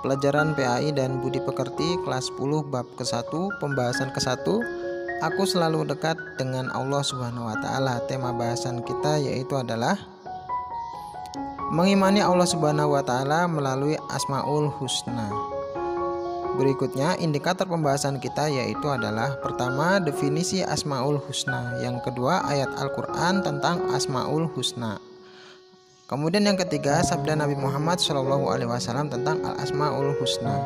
Pelajaran PAI dan Budi Pekerti kelas 10 bab ke-1, pembahasan ke-1. Aku selalu dekat dengan Allah Subhanahu wa taala. Tema bahasan kita yaitu adalah mengimani Allah Subhanahu wa taala melalui Asmaul Husna. Berikutnya indikator pembahasan kita yaitu adalah pertama, definisi Asmaul Husna. Yang kedua, ayat Al-Qur'an tentang Asmaul Husna. Kemudian yang ketiga, sabda Nabi Muhammad SAW tentang Al-Asmaul Husna.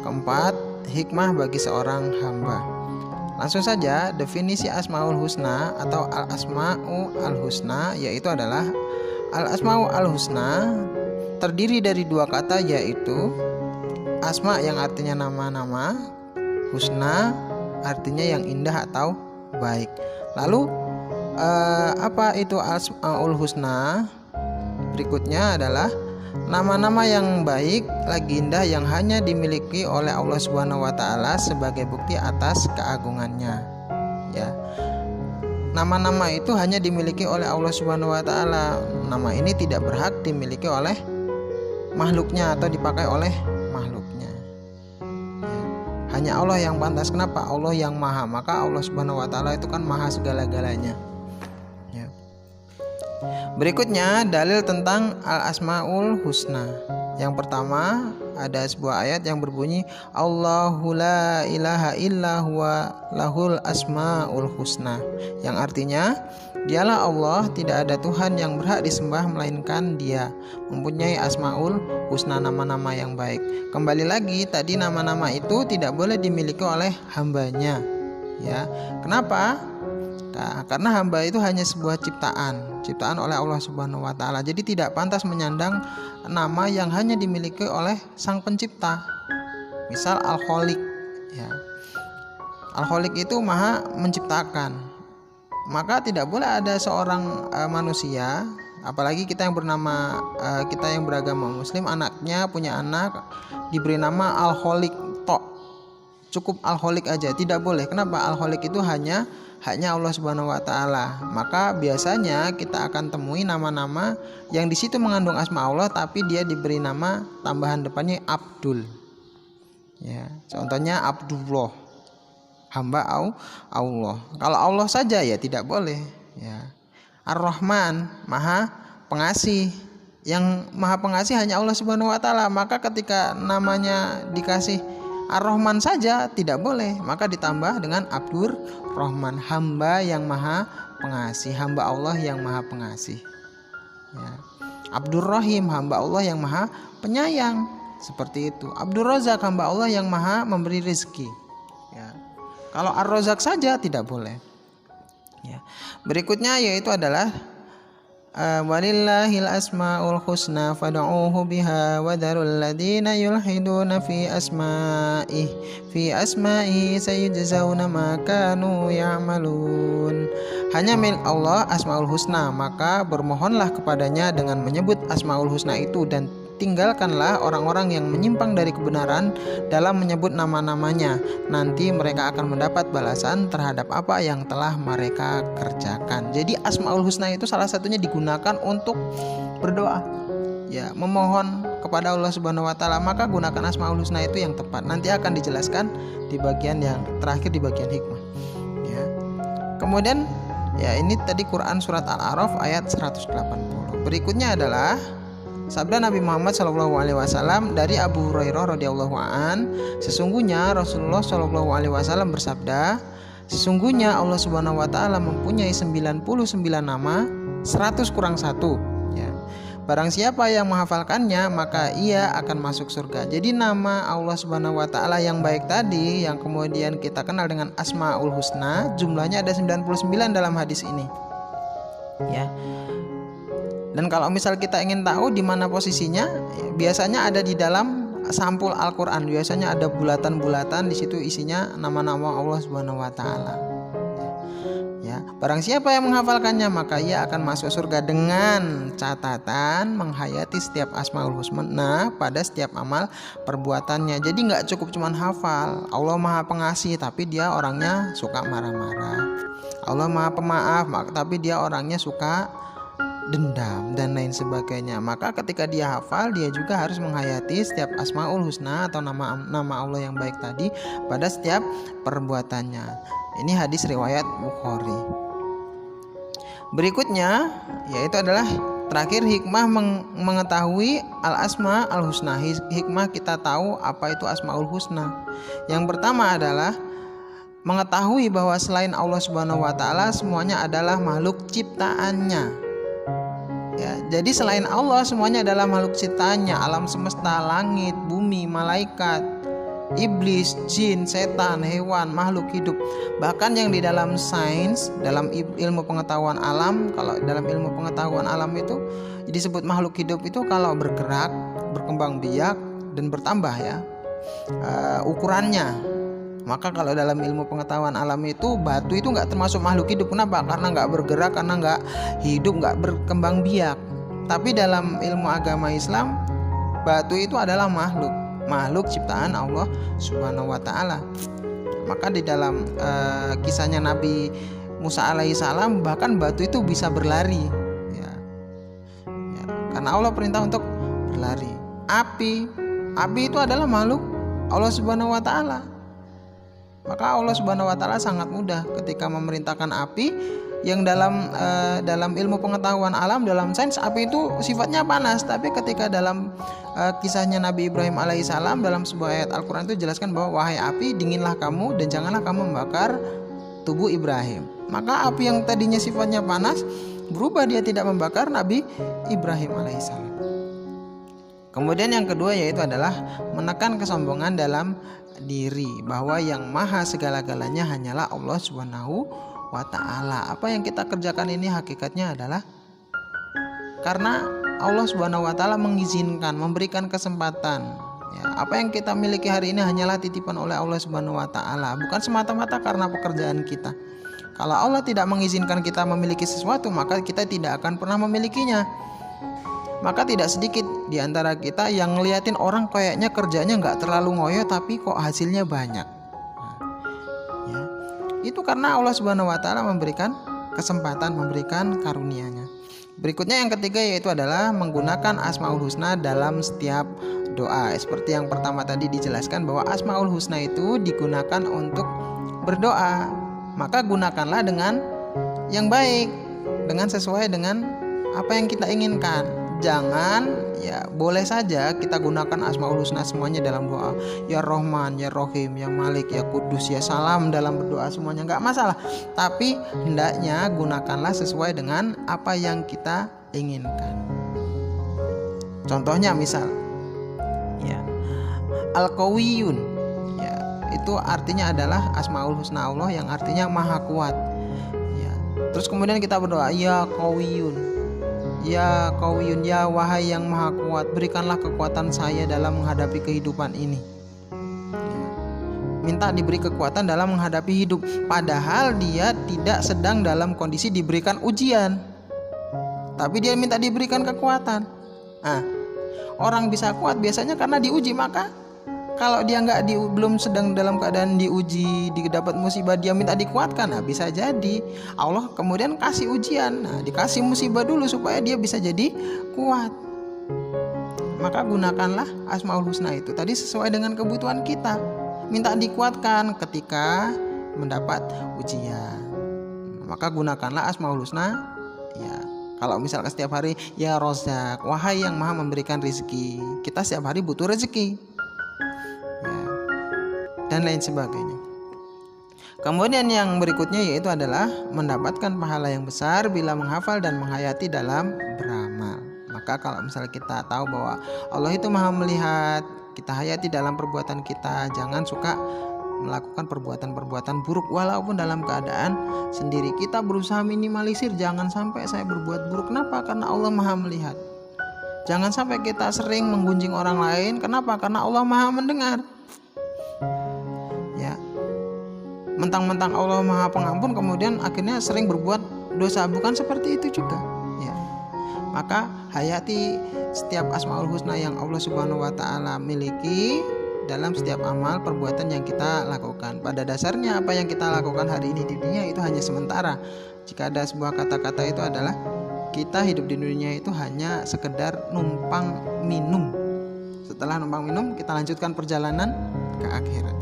Keempat, hikmah bagi seorang hamba. Langsung saja, definisi Asmaul Husna atau Al-Asma'ul Husna yaitu adalah Al-Asma'ul Husna terdiri dari dua kata yaitu Asma yang artinya nama-nama, Husna artinya yang indah atau baik. Lalu apa itu Asmaul Husna? Berikutnya adalah nama-nama yang baik lagi indah yang hanya dimiliki oleh Allah Subhanahu wa taala sebagai bukti atas keagungannya. Ya. Nama-nama itu hanya dimiliki oleh Allah Subhanahu wa taala. Nama ini tidak berhak dimiliki oleh makhluknya atau dipakai oleh makhluknya. Ya. Hanya Allah yang pantas. Kenapa? Allah yang maha. Maka Allah Subhanahu wa taala itu kan maha segala-galanya. Berikutnya dalil tentang Al-Asmaul Husna. Yang pertama ada sebuah ayat yang berbunyi Allahu la ilaha illa huwa lahul asmaul husna, yang artinya dialah Allah, tidak ada Tuhan yang berhak disembah melainkan Dia, mempunyai asmaul husna, nama-nama yang baik. Kembali lagi tadi nama-nama itu tidak boleh dimiliki oleh hambanya. Ya, kenapa? Karena hamba itu hanya sebuah ciptaan oleh Allah Subhanahu wa taala. Jadi tidak pantas menyandang nama yang hanya dimiliki oleh Sang Pencipta. Misal Al-Khaliq, ya. Al-Khaliq itu Maha menciptakan. Maka tidak boleh ada seorang manusia, apalagi kita yang beragama Muslim, anaknya punya anak diberi nama Al-Khaliq tok. Cukup Al-Khaliq aja, tidak boleh. Kenapa? Al-Khaliq itu hanya Allah Subhanahu wa taala. Maka biasanya kita akan temui nama-nama yang di situ mengandung asma Allah tapi dia diberi nama tambahan depannya Abdul. Ya, contohnya Abdullah, hamba Allah. Kalau Allah saja ya tidak boleh, ya. Ar-Rahman, Maha Pengasih. Yang Maha Pengasih hanya Allah Subhanahu wa taala. Maka ketika namanya dikasih Ar-Rahman saja tidak boleh, maka ditambah dengan Abdur Rahman, hamba yang Maha Pengasih, hamba Allah yang Maha Pengasih. Ya. Abdur Rahim, hamba Allah yang Maha Penyayang, seperti itu. Abdur Razak, hamba Allah yang Maha memberi rezeki. Ya. Kalau Ar-Razak saja tidak boleh. Ya. Berikutnya yaitu adalah walillahil asmaul husna fad'uuhu biha wa dharul ladzina yulhiduna fi asma'ihi sayujzauna ma kanu ya'malun. Hanya milik Allah asmaul husna, maka bermohonlah kepadanya dengan menyebut asmaul husna itu dan tinggalkanlah orang-orang yang menyimpang dari kebenaran dalam menyebut nama-namanya. Nanti mereka akan mendapat balasan terhadap apa yang telah mereka kerjakan. Jadi Asmaul Husna itu salah satunya digunakan untuk berdoa, ya, memohon kepada Allah Subhanahu wa taala. Maka gunakan Asmaul Husna itu yang tepat. Nanti akan dijelaskan di bagian yang terakhir, di bagian hikmah. Ya. Kemudian ya ini tadi Quran surat Al-A'raf ayat 180. Berikutnya adalah sabda Nabi Muhammad SAW dari Abu Hurairah radhiyallahu an, sesungguhnya Rasulullah SAW bersabda, sesungguhnya Allah Subhanahu wa taala mempunyai 99 nama, 100 kurang 1. Ya. Barang siapa yang menghafalkannya maka ia akan masuk surga. Jadi nama Allah Subhanahu wa taala yang baik tadi yang kemudian kita kenal dengan Asmaul Husna, jumlahnya ada 99 dalam hadis ini. Ya. Dan kalau misal kita ingin tahu di mana posisinya, biasanya ada di dalam sampul Al-Qur'an. Biasanya ada bulatan-bulatan, di situ isinya nama-nama Allah Subhanahu wa taala. Ya, barang siapa yang menghafalkannya maka ia akan masuk surga dengan catatan menghayati setiap Asmaul Husna pada setiap amal perbuatannya. Jadi nggak cukup cuman hafal. Allah Maha Pengasih tapi dia orangnya suka marah-marah. Allah Maha Pemaaf tapi dia orangnya suka dendam dan lain sebagainya. Maka ketika dia hafal, dia juga harus menghayati setiap Asmaul Husna atau nama Allah yang baik tadi pada setiap perbuatannya. Ini hadis riwayat Bukhari. Berikutnya yaitu adalah terakhir hikmah mengetahui al-asma al-husna. Hikmah kita tahu apa itu Asmaul Husna. Yang pertama adalah mengetahui bahwa selain Allah Subhanahu wa taala semuanya adalah makhluk ciptaannya. Ya, jadi selain Allah semuanya adalah makhluk ciptaannya, alam semesta, langit, bumi, malaikat, iblis, jin, setan, hewan, makhluk hidup. Bahkan yang di dalam sains, dalam ilmu pengetahuan alam, kalau dalam ilmu pengetahuan alam itu disebut makhluk hidup itu kalau bergerak, berkembang biak dan bertambah ya ukurannya. Maka kalau dalam ilmu pengetahuan alam itu batu itu nggak termasuk makhluk hidup. Kenapa? Karena nggak bergerak, karena nggak hidup, nggak berkembang biak. Tapi dalam ilmu agama Islam, batu itu adalah makhluk ciptaan Allah Subhanahu wa taala. Maka di dalam kisahnya Nabi Musa alaihissalam bahkan batu itu bisa berlari ya, karena Allah perintah untuk berlari. Api itu adalah makhluk Allah Subhanahu wa taala. Maka Allah Subhanahu wa taala sangat mudah ketika memerintahkan api yang dalam ilmu pengetahuan alam, dalam sains, api itu sifatnya panas. Tapi ketika dalam kisahnya Nabi Ibrahim alaihissalam dalam sebuah ayat Al-Quran itu jelaskan bahwa wahai api, dinginlah kamu dan janganlah kamu membakar tubuh Ibrahim. Maka api yang tadinya sifatnya panas berubah, dia tidak membakar Nabi Ibrahim alaihissalam. Kemudian yang kedua yaitu adalah menekan kesombongan dalam diri, bahwa yang maha segala-galanya hanyalah Allah Subhanahu wa ta'ala. Apa yang kita kerjakan ini hakikatnya adalah karena Allah Subhanahu wa ta'ala mengizinkan, memberikan kesempatan ya, apa yang kita miliki hari ini hanyalah titipan oleh Allah Subhanahu wa ta'ala, bukan semata-mata karena pekerjaan kita. Kalau Allah tidak mengizinkan kita memiliki sesuatu, maka kita tidak akan pernah memilikinya. Maka tidak sedikit di antara kita yang ngeliatin orang kayaknya kerjanya nggak terlalu ngoyo tapi kok hasilnya banyak. Ya, itu karena Allah Subhanahu wa taala memberikan kesempatan, memberikan karunia-Nya. Berikutnya yang ketiga yaitu adalah menggunakan Asmaul Husna dalam setiap doa. Seperti yang pertama tadi dijelaskan bahwa Asmaul Husna itu digunakan untuk berdoa. Maka gunakanlah dengan yang baik, dengan sesuai dengan apa yang kita inginkan. Jangan ya boleh saja kita gunakan Asmaul Husna semuanya dalam doa. Ya Rahman, ya Rahim, ya Malik, ya Kudus, ya Salam dalam berdoa semuanya nggak masalah. Tapi hendaknya gunakanlah sesuai dengan apa yang kita inginkan. Contohnya misal ya Al-Qawiyun ya, itu artinya adalah Asmaul Husna Allah yang artinya maha kuat ya. Terus kemudian kita berdoa ya Qawiyun, ya Qawiyun, ya wahai yang maha kuat, berikanlah kekuatan saya dalam menghadapi kehidupan ini ya. Minta diberi kekuatan dalam menghadapi hidup, padahal dia tidak sedang dalam kondisi diberikan ujian, tapi dia minta diberikan kekuatan. Nah, orang bisa kuat biasanya karena diuji. Maka kalau dia belum sedang dalam keadaan diuji, dapat musibah, dia minta dikuatkan, nah bisa jadi Allah kemudian kasih ujian, nah dikasih musibah dulu supaya dia bisa jadi kuat. Maka gunakanlah Asmaul Husna itu tadi sesuai dengan kebutuhan kita. Minta dikuatkan ketika mendapat ujian, maka gunakanlah Asmaul Husna ya. Kalau misalkan setiap hari ya Rozak, wahai yang maha memberikan rezeki, kita setiap hari butuh rezeki ya, dan lain sebagainya. Kemudian yang berikutnya yaitu adalah mendapatkan pahala yang besar bila menghafal dan menghayati dalam beramal. Maka kalau misalnya kita tahu bahwa Allah itu maha melihat, kita hayati dalam perbuatan kita. Jangan suka melakukan perbuatan-perbuatan buruk walaupun dalam keadaan sendiri. Kita berusaha minimalisir, jangan sampai saya berbuat buruk. Kenapa? Karena Allah maha melihat. Jangan sampai kita sering menggunjing orang lain. Kenapa? Karena Allah maha mendengar ya. Mentang-mentang Allah maha pengampun kemudian akhirnya sering berbuat dosa, bukan seperti itu juga ya. Maka hayati setiap Asmaul Husna yang Allah Subhanahu wa taala miliki dalam setiap amal perbuatan yang kita lakukan. Pada dasarnya apa yang kita lakukan hari ini di dunia itu hanya sementara. Jika ada sebuah kata-kata itu adalah kita hidup di dunia itu hanya sekedar numpang minum. Setelah numpang minum, kita lanjutkan perjalanan ke akhirat.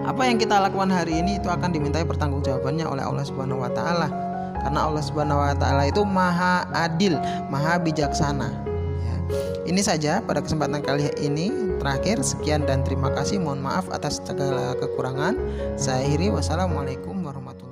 Apa yang kita lakukan hari ini itu akan dimintai pertanggungjawabannya oleh Allah Subhanahu wa taala. Karena Allah Subhanahu wa taala itu Maha Adil, Maha Bijaksana. Ya. Ini saja pada kesempatan kali ini. Terakhir, sekian dan terima kasih. Mohon maaf atas segala kekurangan. Saya akhiri. Wassalamualaikum warahmatullahi wabarakatuh.